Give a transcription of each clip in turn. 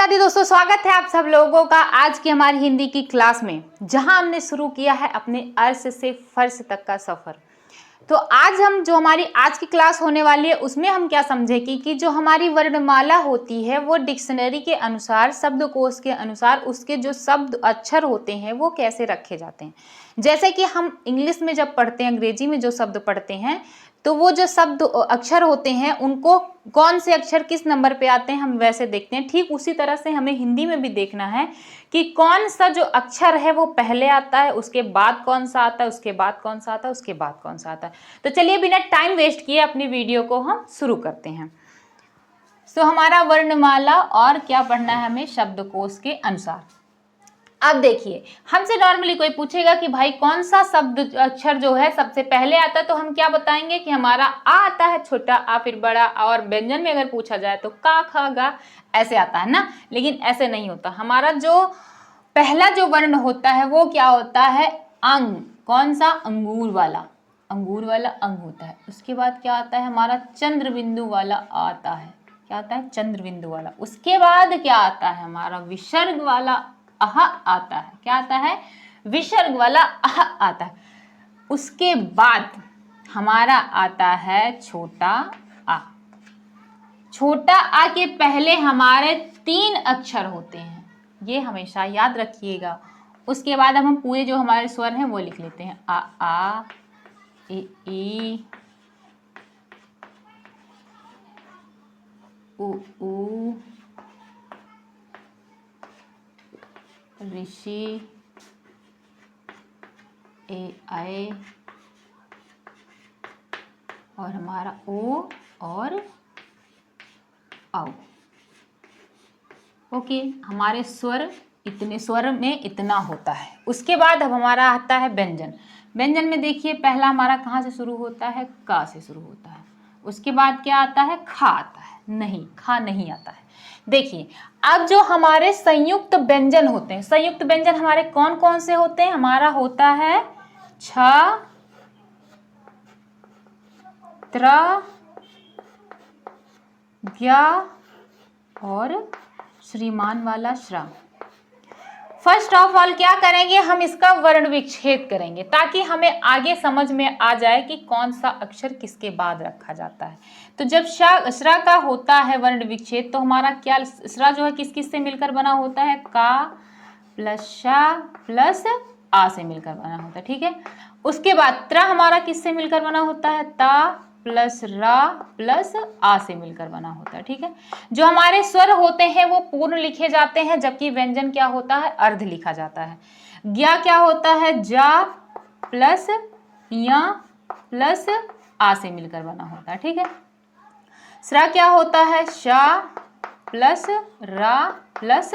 राधे दोस्तों, स्वागत है आप सब लोगों का आज की हमारी हिंदी की क्लास में, जहां हमने शुरू किया है अपने अर्श से फर्श तक का सफर। तो आज हम जो हमारी आज की क्लास होने वाली है उसमें हम क्या समझेंगे कि जो हमारी वर्णमाला होती है वो डिक्शनरी के अनुसार, शब्दकोश के अनुसार उसके जो शब्द अक्षर होते हैं वो कैसे रखे जाते हैं। जैसे कि हम इंग्लिश में जब पढ़ते हैं, अंग्रेजी में जो शब्द पढ़ते हैं, तो वो जो शब्द अक्षर होते हैं उनको कौन से अक्षर किस नंबर पे आते हैं हम वैसे देखते हैं। ठीक उसी तरह से हमें हिंदी में भी देखना है कि कौन सा जो अक्षर है वो पहले आता है, उसके बाद कौन सा आता है, उसके बाद कौन सा आता है, उसके बाद कौन सा आता है। तो चलिए बिना टाइम वेस्ट किए अपनी वीडियो को हम शुरू करते हैं। तो हमारा वर्णमाला और क्या पढ़ना है हमें, शब्दकोश के अनुसार। अब देखिए, हमसे नॉर्मली कोई पूछेगा कि भाई कौन सा शब्द अक्षर जो है सबसे पहले आता है, तो हम क्या बताएंगे कि हमारा आ आता है, छोटा आ फिर बड़ा आ, और व्यंजन में अगर पूछा जाए तो का खा गा ऐसे आता है ना। लेकिन ऐसे नहीं होता, हमारा जो पहला जो वर्ण होता है वो क्या होता है, अंग। कौन सा, अंगूर वाला, अंगूर वाला अंग होता है। उसके बाद क्या आता है हमारा, चंद्र बिंदु वाला आता है। क्या आता है, चंद्र बिंदु वाला। उसके बाद क्या आता है हमारा, विसर्ग वाला अह आता है। क्या आता है, विसर्ग वाला अह आता है। उसके बाद हमारा आता है छोटा आ। छोटा आ के पहले हमारे 3 अक्षर होते हैं, ये हमेशा याद रखिएगा। उसके बाद अब हम पूरे जो हमारे स्वर हैं वो लिख लेते हैं, आ ई उ ऋषि ए आए और हमारा ओ और आओ। ओके, हमारे स्वर इतने, स्वर में इतना होता है। उसके बाद अब हमारा आता है व्यंजन। व्यंजन में देखिए पहला हमारा कहाँ से शुरू होता है, का से शुरू होता है। उसके बाद क्या आता है, खा आता है। नहीं, खा नहीं आता है। देखिए अब जो हमारे संयुक्त व्यंजन होते हैं, संयुक्त व्यंजन हमारे कौन कौन से होते हैं, हमारा होता है छ, त्र, ज्ञ और श्रीमान वाला श्रा। फर्स्ट ऑफ ऑल क्या करेंगे, हम इसका वर्ण विच्छेद करेंगे ताकि हमें आगे समझ में आ जाए कि कौन सा अक्षर किसके बाद रखा जाता है। तो जब श्रा का होता है वर्ण विच्छेद, तो हमारा क्या, श्रा जो है किस किस से मिलकर बना होता है, का प्लस शा प्लस आ से मिलकर बना होता है। ठीक है। उसके बाद त्र हमारा किससे मिलकर बना होता है, ता प्लस रा प्लस आ से मिलकर बना होता है। ठीक है। जो हमारे स्वर होते हैं वो पूर्ण लिखे जाते हैं, जबकि व्यंजन क्या होता है, अर्ध लिखा जाता है। ज्ञा क्या होता है, जा प्लस या प्लस आ से मिलकर बना होता है। ठीक है। श्रा क्या होता है, शा प्लस रा प्लस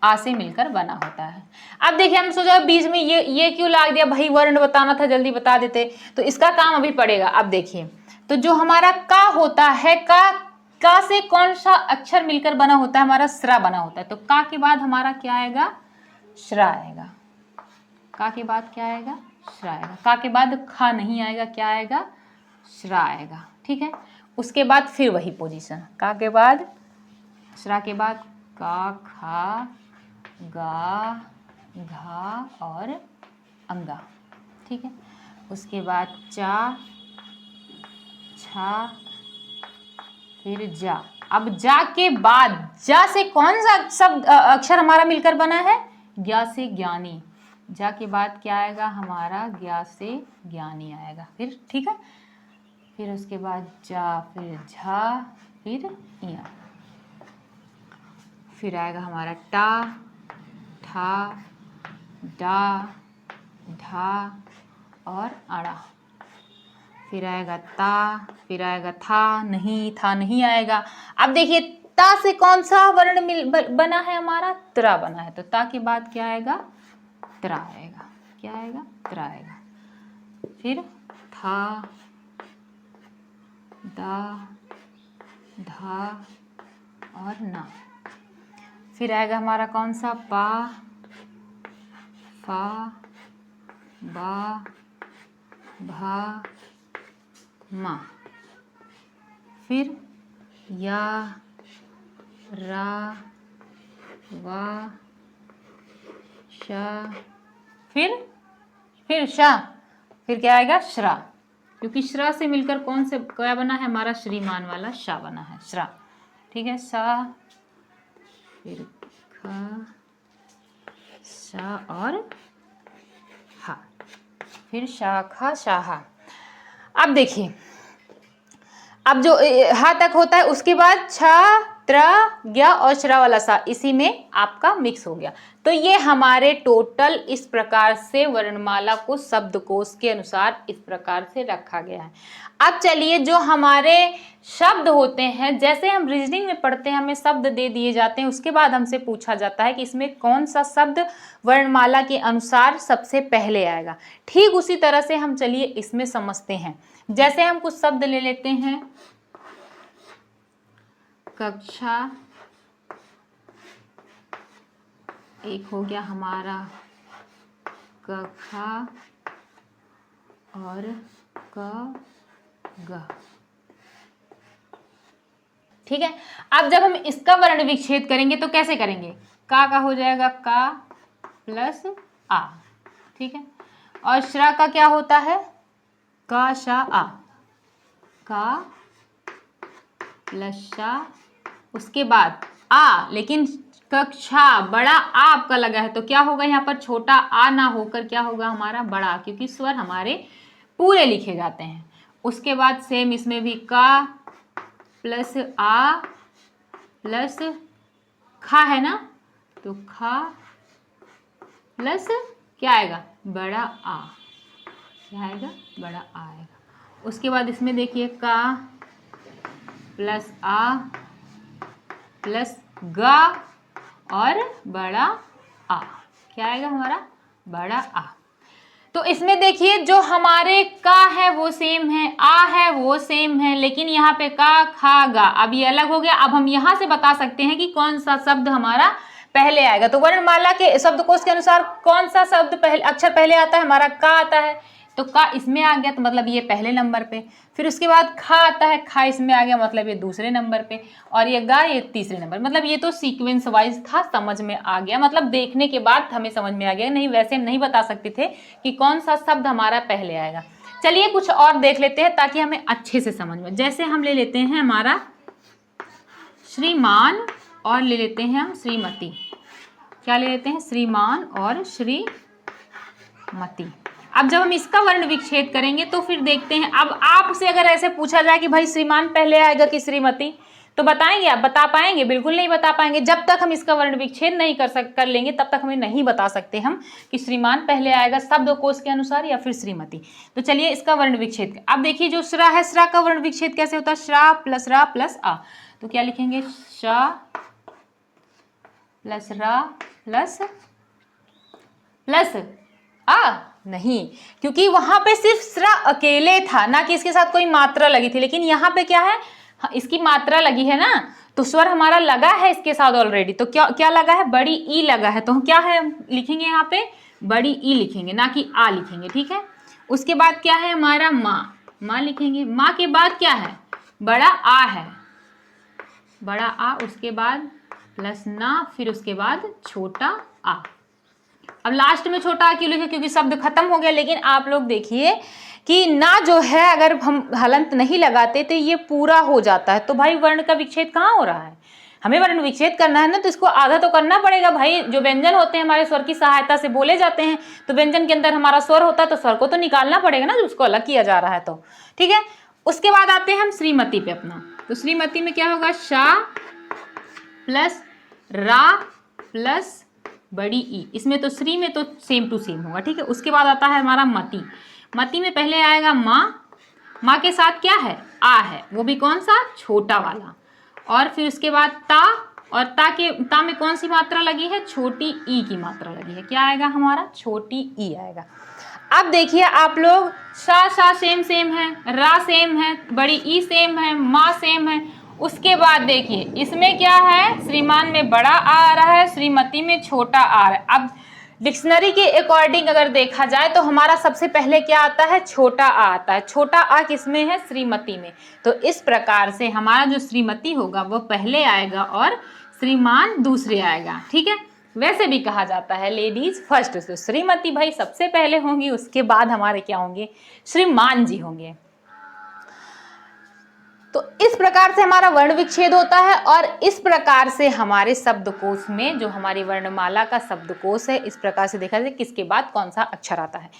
आ से मिलकर बना होता है। अब देखिए हम सोचा बीच में ये क्यों लाग दिया, भाई वर्ण बताना था जल्दी बता देते, तो इसका काम अभी पड़ेगा। अब देखिए, तो जो हमारा का होता है, का से कौन सा अक्षर मिलकर बना होता है, हमारा श्रा बना होता है। तो का के बाद हमारा क्या आएगा, श्रा आएगा। का के बाद क्या आएगा, श्रा आएगा। का के बाद खा नहीं आएगा, क्या आएगा, श्रा आएगा। ठीक है। उसके बाद फिर वही पोजीशन, का के बाद श्रा के बाद का, खा, गा, घा और अंगा। ठीक है। उसके बाद चा, छा, फिर जा। अब जा के बाद, जा से कौन सा शब्द अक्षर हमारा मिलकर बना है, ज्ञा से ज्ञानी। जा के बाद क्या आएगा हमारा, ज्ञा से ज्ञानी आएगा फिर। ठीक है। फिर उसके बाद जा, फिर झा, फिर या, फिर आएगा हमारा टा, ठा, डा, ढा और अड़ा। फिर आएगा ता, फिर आएगा था नहीं आएगा। अब देखिए ता से कौन सा वर्ण बना है हमारा, त्रा बना है। तो ता के बाद क्या आएगा, त्रा आएगा। क्या आएगा, त्रा आएगा। फिर था, दा, धा और ना। फिर आएगा हमारा कौन सा, पा, फा, बा, भा, मा। फिर या, रा, वा शा, फिर शा, फिर क्या आएगा श्रा, क्योंकि श्रा से मिलकर कौन से क्या बना है हमारा श्रीमान वाला शा बना है, श्रा। ठीक है, सा, फिर खा, शा और हा, फिर शाखा शाहा। अब देखिए, अब जो हा तक होता है उसके बाद छ, त्र, ज्ञ और श्रा वाला सा इसी में आपका मिक्स हो गया। तो ये हमारे टोटल इस प्रकार से वर्णमाला को शब्दकोश के अनुसार इस प्रकार से रखा गया है। अब चलिए, जो हमारे शब्द होते हैं, जैसे हम रीजनिंग में पढ़ते हैं, हमें शब्द दे दिए जाते हैं, उसके बाद हमसे पूछा जाता है कि इसमें कौन सा शब्द वर्णमाला के अनुसार सबसे पहले आएगा। ठीक उसी तरह से हम चलिए इसमें समझते हैं। जैसे हम कुछ शब्द ले लेते हैं, कक्षा, एक हो गया हमारा कखा और क, ग। ठीक है, अब जब हम इसका वर्ण विच्छेद करेंगे तो कैसे करेंगे? का हो जाएगा का प्लस आ। ठीक है, और श्रा का क्या होता है? का शा आ, का प्लस शा, उसके बाद आ, लेकिन कक्षा बड़ा आ आपका लगा है तो क्या होगा यहाँ पर? छोटा आ ना होकर क्या होगा हमारा? बड़ा, क्योंकि स्वर हमारे पूरे लिखे जाते हैं। उसके बाद सेम इसमें भी का प्लस आ प्लस खा है ना, तो खा प्लस क्या आएगा? बड़ा आ। क्या आएगा? बड़ा आ आएगा। उसके बाद इसमें देखिए का प्लस आ प्लस गा और बड़ा आ, क्या आएगा हमारा? बड़ा आ। तो इसमें देखिए, जो हमारे का है वो सेम है, आ है वो सेम है, लेकिन यहाँ पे का, खा, गा, अब ये अलग हो गया। अब हम यहाँ से बता सकते हैं कि कौन सा शब्द हमारा पहले आएगा। तो वर्णमाला के शब्दकोश के अनुसार कौन सा शब्द पहले, अक्षर पहले आता है? हमारा का आता है, तो का इसमें आ गया, तो मतलब ये पहले नंबर पे। फिर उसके बाद खा आता है, खा इसमें आ गया, मतलब ये दूसरे नंबर पे, और ये गा ये तीसरे नंबर। मतलब ये तो सीक्वेंस वाइज था, समझ में आ गया, मतलब देखने के बाद हमें समझ में आ गया। नहीं वैसे नहीं बता सकते थे कि कौन सा शब्द हमारा पहले आएगा। चलिए कुछ और देख लेते हैं ताकि हमें अच्छे से समझ में। जैसे हम ले लेते हैं हमारा श्रीमान और ले लेते हैं हम श्रीमती। क्या ले लेते हैं? श्रीमान और श्रीमती। अब जब हम इसका वर्ण विच्छेद करेंगे तो फिर देखते हैं। अब आपसे अगर ऐसे पूछा जाए कि भाई श्रीमान पहले आएगा कि श्रीमती, तो बताएंगे आप? बता पाएंगे? बिल्कुल नहीं बता पाएंगे। जब तक हम इसका वर्ण विच्छेद नहीं कर लेंगे तब तक हमें नहीं बता सकते हम कि श्रीमान पहले आएगा शब्दकोश के अनुसार या फिर श्रीमती। तो चलिए इसका वर्ण विच्छेद। अब देखिए जो श्रा है, श्रा का वर्ण विच्छेद कैसे होता है? श्रा प्लस आ, तो क्या लिखेंगे? श्रा प्लस रा प्लस आ। नहीं, क्योंकि वहां पे सिर्फ श्रा अकेले था ना, कि इसके साथ कोई मात्रा लगी थी। लेकिन यहाँ पे क्या है? इसकी मात्रा लगी है ना, तो स्वर हमारा लगा है इसके साथ ऑलरेडी। तो क्या लगा है? बड़ी ई लगा है, तो हम क्या है लिखेंगे यहाँ पे? बड़ी ई लिखेंगे, ना कि आ लिखेंगे। ठीक है, उसके बाद क्या है हमारा? माँ लिखेंगे। माँ के बाद क्या है? बड़ा आ है, बड़ा आ, उसके बाद प्लस ना, फिर उसके बाद छोटा आ। अब लास्ट में छोटा आ क्यों लिखे? क्योंकि शब्द खत्म हो गया। लेकिन आप लोग देखिए कि ना जो है, अगर हम हलंत नहीं लगाते तो ये पूरा हो जाता है। तो भाई वर्ण का विच्छेद कहाँ हो रहा है? हमें वर्ण विच्छेद करना है ना, तो इसको आधा तो करना पड़ेगा भाई। जो व्यंजन होते हैं हमारे स्वर की सहायता से बोले जाते हैं, तो व्यंजन के अंदर हमारा स्वर होता है, तो स्वर को तो निकालना पड़ेगा ना, जो उसको अलग किया जा रहा है। तो ठीक है, उसके बाद आते हैं हम श्रीमती पे अपना। तो श्रीमती में क्या होगा? शा प्लस रा प्लस बड़ी ई। इसमें तो श्री में तो सेम टू सेम होगा। ठीक है, उसके बाद आता है हमारा मती। मती में पहले आएगा माँ के साथ क्या है? आ है, वो भी कौन सा? छोटा वाला। और फिर उसके बाद ता, और ता में कौन सी मात्रा लगी है? छोटी ई की मात्रा लगी है। क्या आएगा हमारा? छोटी ई आएगा। अब देखिए आप लोग, शा सेम है, रा सेम है, बड़ी ई सेम है, माँ सेम है। उसके बाद देखिए इसमें क्या है? श्रीमान में बड़ा आ रहा है, श्रीमती में छोटा आ रहा है। अब डिक्शनरी के अकॉर्डिंग अगर देखा जाए तो हमारा सबसे पहले क्या आता है? छोटा आ आता है। छोटा आ किसमें है? श्रीमती में। तो इस प्रकार से हमारा जो श्रीमती होगा वो पहले आएगा और श्रीमान दूसरे आएगा, ठीक है। वैसे भी कहा जाता है लेडीज फर्स्ट, तो श्रीमती भाई सबसे पहले होंगी, उसके बाद हमारे क्या होंगे, श्रीमान जी होंगे। तो इस प्रकार से हमारा वर्ण विच्छेद होता है और इस प्रकार से हमारे शब्दकोश में जो हमारी वर्णमाला का शब्दकोश है, इस प्रकार से देखा जाए किसके बाद कौन सा अक्षर आता है।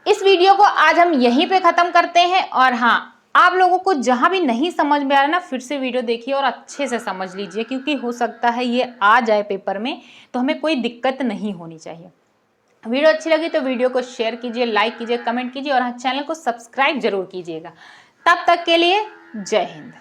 इस वीडियो को आज हम यहीं पे खत्म करते हैं। और हाँ, आप लोगों को जहां भी नहीं समझ में आ रहा ना, फिर से वीडियो देखिए और अच्छे से समझ लीजिए, क्योंकि हो सकता है ये आ जाए पेपर में, तो हमें कोई दिक्कत नहीं होनी चाहिए। वीडियो अच्छी लगी तो वीडियो को शेयर कीजिए, लाइक कीजिए, कमेंट कीजिए और हाँ, चैनल को सब्सक्राइब जरूर कीजिएगा। तब तक के लिए जय हिंद।